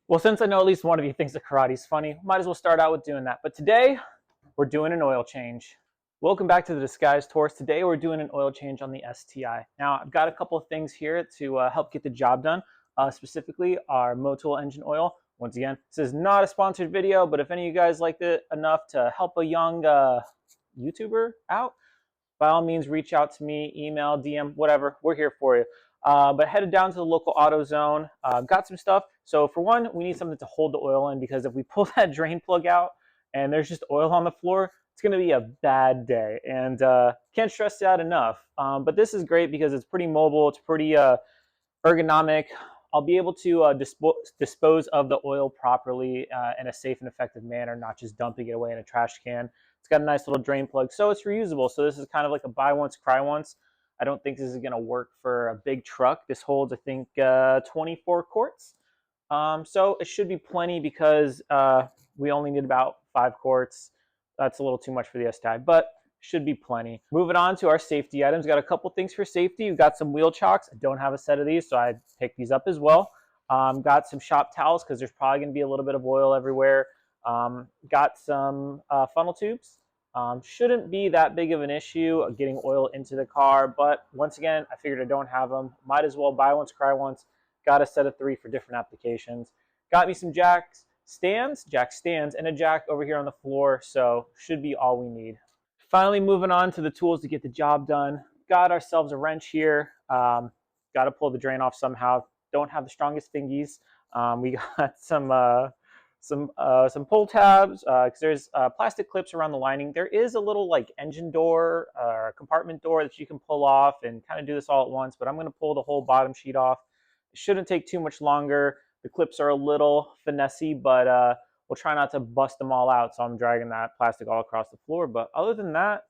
Well, since I know at least one of you thinks that karate's funny, might as well start out with doing that. But today, we're doing an oil change. Welcome back to the Disguise Tours. Today, we're doing an oil change on the STI. Now, I've got a couple of things here to help get the job done, specifically our Motul engine oil. Once again, this is not a sponsored video, but if any of you guys liked it enough to help a young YouTuber out, by all means, reach out to me, email, DM, whatever. We're here for you. But headed down to the local AutoZone, got some stuff. So for one, we need something to hold the oil in, because if we pull that drain plug out and there's just oil on the floor, it's going to be a bad day. And can't stress that enough. But this is great because it's pretty mobile. It's pretty ergonomic. I'll be able to dispose of the oil properly in a safe and effective manner, not just dumping it away in a trash can. It's got a nice little drain plug, so it's reusable. So this is kind of like a buy once, cry once. I don't think this is going to work for a big truck. This holds, I think, 24 quarts. So it should be plenty, because we only need about 5 quarts. That's a little too much for the STI, but should be plenty. Moving on to our safety items. Got a couple things for safety. We've got some wheel chocks. I don't have a set of these, so I picked these up as well. Got some shop towels, because there's probably going to be a little bit of oil everywhere. Got some funnel tubes. Shouldn't be that big of an issue getting oil into the car, but once again, I figured I don't have them. Might as well buy once, cry once. Got a set of 3 for different applications. Got me some jack stands, and a jack over here on the floor, so should be all we need. Finally, moving on to the tools to get the job done. Got ourselves a wrench here. Got to pull the drain off somehow. Don't have the strongest fingies. We got some pull tabs, because there's plastic clips around the lining. There is a little like engine door or compartment door that you can pull off and kind of do this all at once, but I'm going to pull the whole bottom sheet off. It shouldn't take too much longer. The clips are a little finessey, but we'll try not to bust them all out, so I'm dragging that plastic all across the floor. But other than that,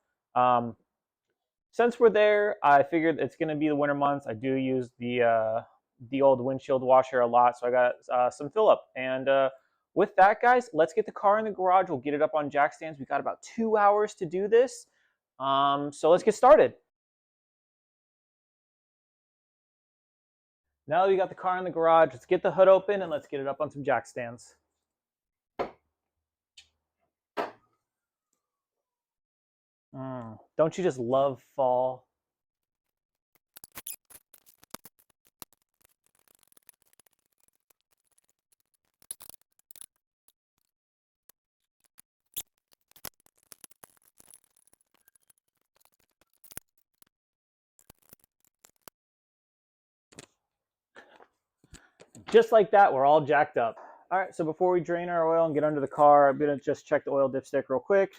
since we're there, I figured it's going to be the winter months. I do use the old windshield washer a lot, so I got some fill up. And with that, guys, let's get the car in the garage. We'll get it up on jack stands. We've got about 2 hours to do this. So let's get started. Now that we got the car in the garage, let's get the hood open and let's get it up on some jack stands. Don't you just love fall? Just like that, we're all jacked up. All right, so before we drain our oil and get under the car, I'm going to just check the oil dipstick real quick.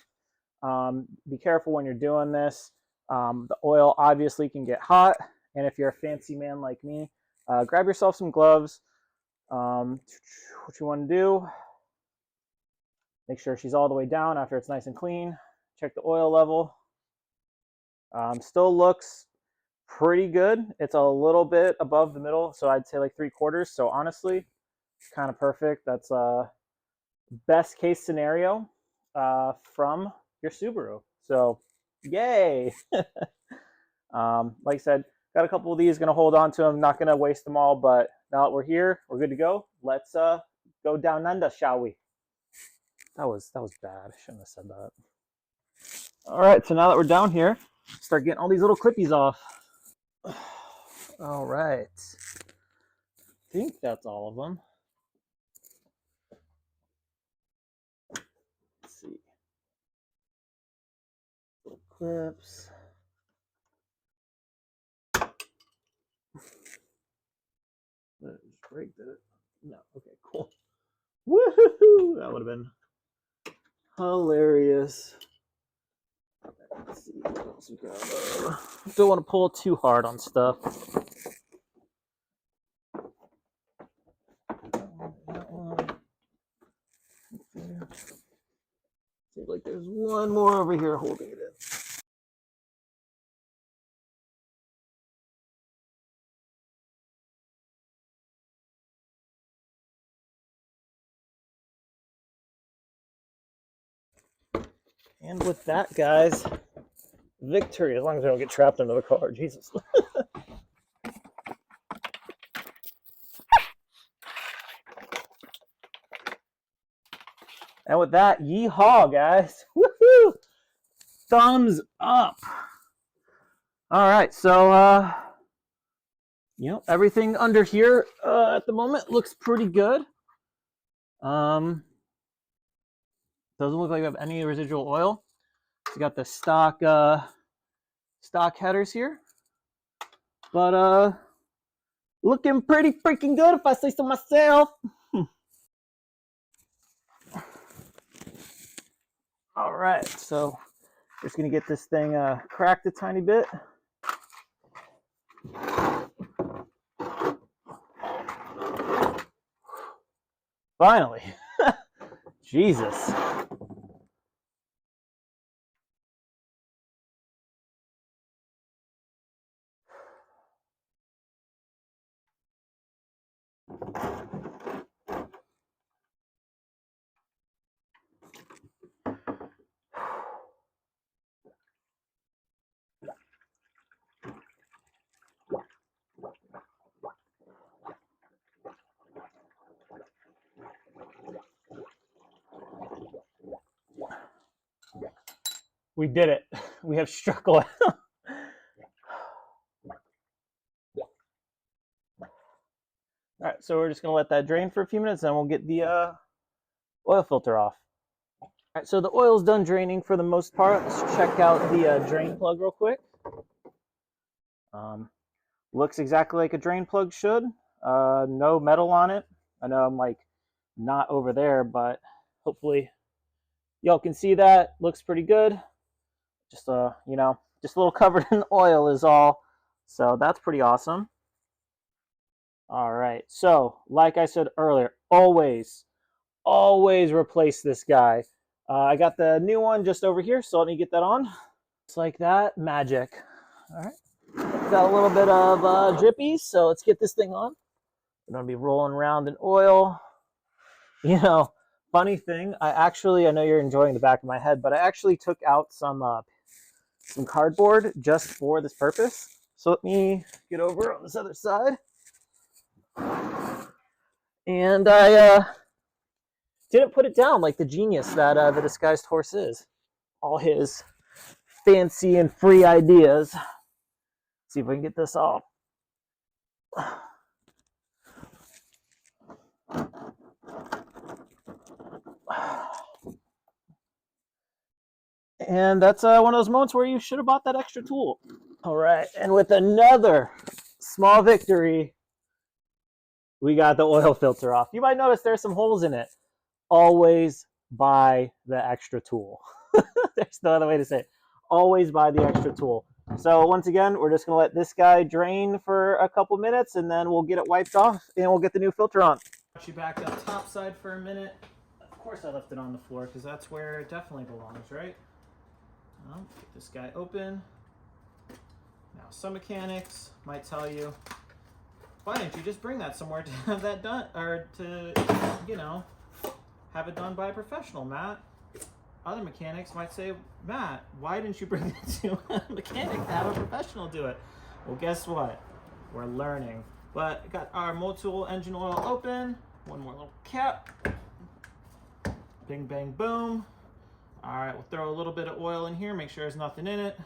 Be careful when you're doing this. The oil obviously can get hot, and if you're a fancy man like me, grab yourself some gloves. What you want to do, make sure she's all the way down after it's nice and clean. Check the oil level. Still looks pretty good. It's a little bit above the middle, so I'd say like 3/4. So honestly, kind of perfect. That's best case scenario from your Subaru. So yay. Like I said, got a couple of these, gonna hold on to them, not gonna waste them all, but now that we're here, we're good to go. Let's go down under, shall we? That was bad. I shouldn't have said that. All right, so now that we're down here, start getting all these little clippies off. All right, I think that's all of them. Let's see. Little clips. Did it just break, did it? No. Okay, cool. Woohoo! That would have been hilarious. Let's see what else we got. Don't want to pull too hard on stuff. That one. Seems like there's one more over here holding it in. And with that, guys, victory, as long as I don't get trapped under the car. Jesus. And with that, yeehaw, guys. Woohoo! Thumbs up. All right, so everything under here at the moment looks pretty good. Doesn't look like we have any residual oil. We got the stock headers here, but looking pretty freaking good if I say so myself. All right, so just gonna get this thing cracked a tiny bit. Finally. Jesus. We did it. We have struck oil. All right, so we're just gonna let that drain for a few minutes, and we'll get the oil filter off. All right, so the oil's done draining for the most part. Let's check out the drain plug real quick. Looks exactly like a drain plug should. No metal on it. I know I'm like not over there, but hopefully y'all can see that. Looks pretty good. Just just a little covered in oil is all. So that's pretty awesome. All right, so like I said earlier, always replace this guy. I got the new one just over here, so let me get that on. Just like that, magic. All right, got a little bit of drippies, so let's get this thing on. We're gonna be rolling around in oil. You know, funny thing, I know you're enjoying the back of my head, but I actually took out some cardboard just for this purpose. So let me get over on this other side. And I didn't put it down like the genius that the disguised horse is. All his fancy and free ideas. Let's see if we can get this off. And that's one of those moments where you should have bought that extra tool. All right, and with another small victory, we got the oil filter off. You might notice there's some holes in it. Always buy the extra tool. There's no other way to say it. Always buy the extra tool. So once again, we're just going to let this guy drain for a couple minutes, and then we'll get it wiped off, and we'll get the new filter on. Actually back up top side for a minute. Of course I left it on the floor, because that's where it definitely belongs, right? Get this guy open. Now, some mechanics might tell you, why didn't you just bring that somewhere to have that done, or to, have it done by a professional, Matt? Other mechanics might say, Matt, why didn't you bring it to a mechanic to have a professional do it? Well, guess what? We're learning. But got our multi-tool engine oil open. One more little cap. Bing, bang, boom. All right, we'll throw a little bit of oil in here, make sure there's nothing in it.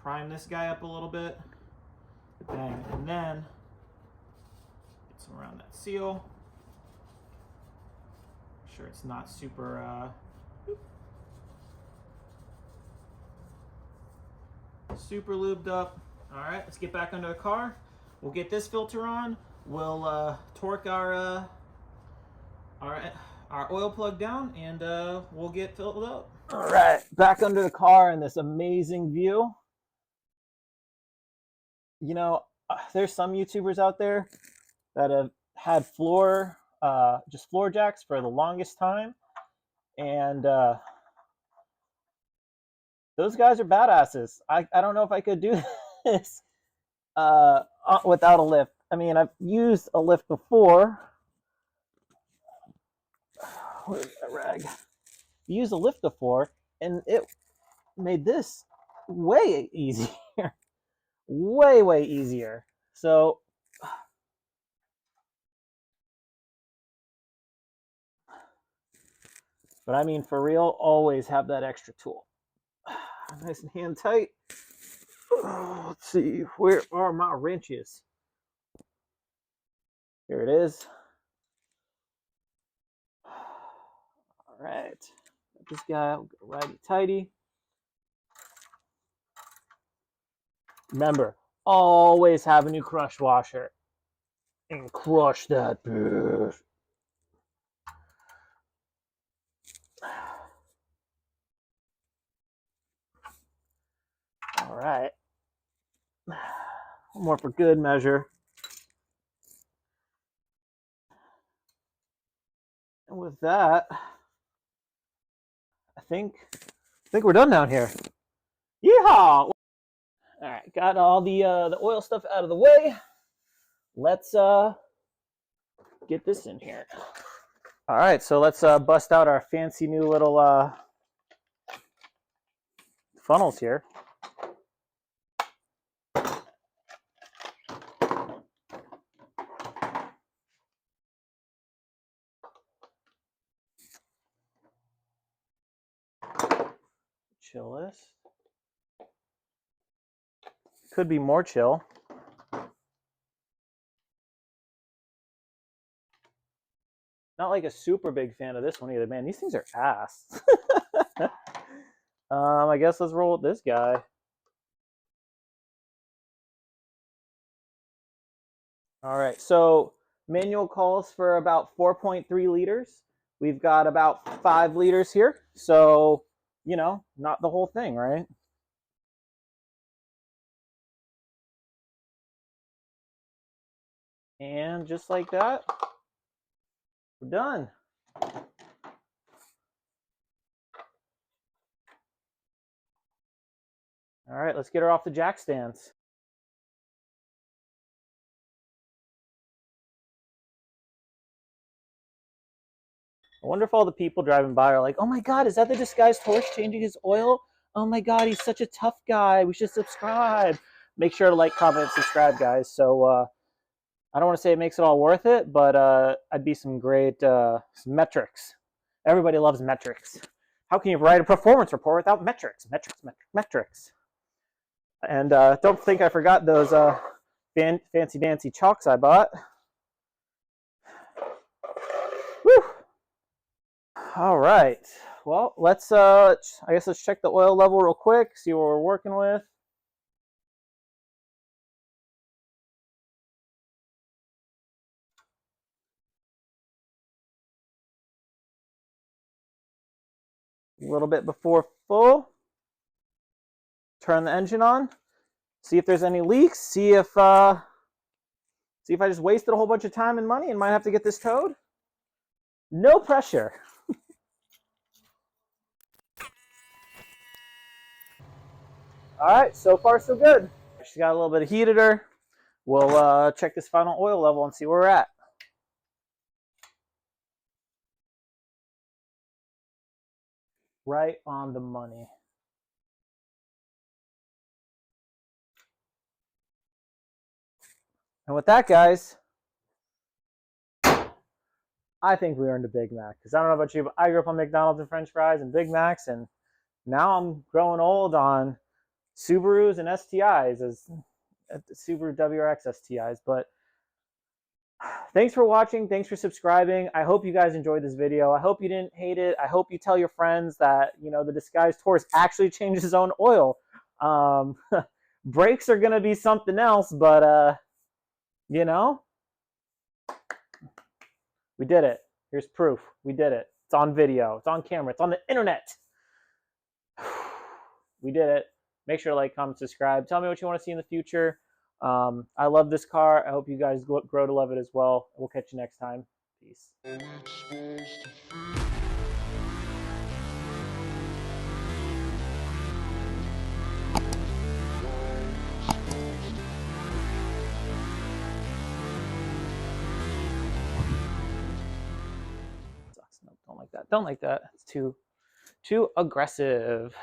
Prime this guy up a little bit. Bang, and then get some around that seal. Make sure it's not super super lubed up. All right, let's get back under the car. We'll get this filter on. We'll torque our oil plug down, and we'll get filled up. All right, back under the car in this amazing view. You know, there's some YouTubers out there that have had just floor jacks for the longest time, and those guys are badasses. I don't know if I could do this without a lift. I mean, I've used a lift before. Where's that rag? Used a lift before, and it made this way easier. way easier. So But I mean, for real, always have that extra tool. Nice and hand tight. Oh, let's see, where are my wrenches? Here it is. All right, got this guy righty tighty. Remember, always have a new crush washer and crush that bitch. All right, one more for good measure. And with that, I think we're done down here. Yeehaw! All right, got all the oil stuff out of the way. Let's get this in here. All right, so let's bust out our fancy new little funnels here. Chill this. Could be more chill. Not like a super big fan of this one either. Man, these things are ass. I guess let's roll with this guy. All right, so manual calls for about 4.3 liters. We've got about 5 liters here. So, you know, not the whole thing, right? And just like that, we're done. All right, let's get her off the jack stands. I wonder if all the people driving by are like, oh my God, is that the disguised horse changing his oil? Oh my God, he's such a tough guy. We should subscribe. Make sure to like, comment, subscribe, guys. So I don't want to say it makes it all worth it, but I'd be some great some metrics. Everybody loves metrics. How can you write a performance report without metrics? Metrics. And don't think I forgot those fancy dancy chalks I bought. Whew. All right. Well, let's I guess let's check the oil level real quick, see what we're working with. A little bit before full. Turn the engine on. See if there's any leaks. See if I just wasted a whole bunch of time and money and might have to get this towed. No pressure. All right, so far so good. She's got a little bit of heat at her. We'll check this final oil level and see where we're at. Right on the money. And with that, guys, I think we earned a Big Mac. Because I don't know about you, but I grew up on McDonald's and French fries and Big Macs, and now I'm growing old on Subarus and STIs, as Subaru WRX STIs. But thanks for watching. Thanks for subscribing. I hope you guys enjoyed this video. I hope you didn't hate it. I hope you tell your friends that, you know, the disguised horse actually changed his own oil. Brakes are going to be something else, but, you know, we did it. Here's proof. We did it. It's on video. It's on camera. It's on the internet. We did it. Make sure to like, comment, subscribe. Tell me what you want to see in the future. I love this car. I hope you guys grow to love it as well. We'll catch you next time. Peace. Sucks. No, don't like that. Don't like that. It's too aggressive.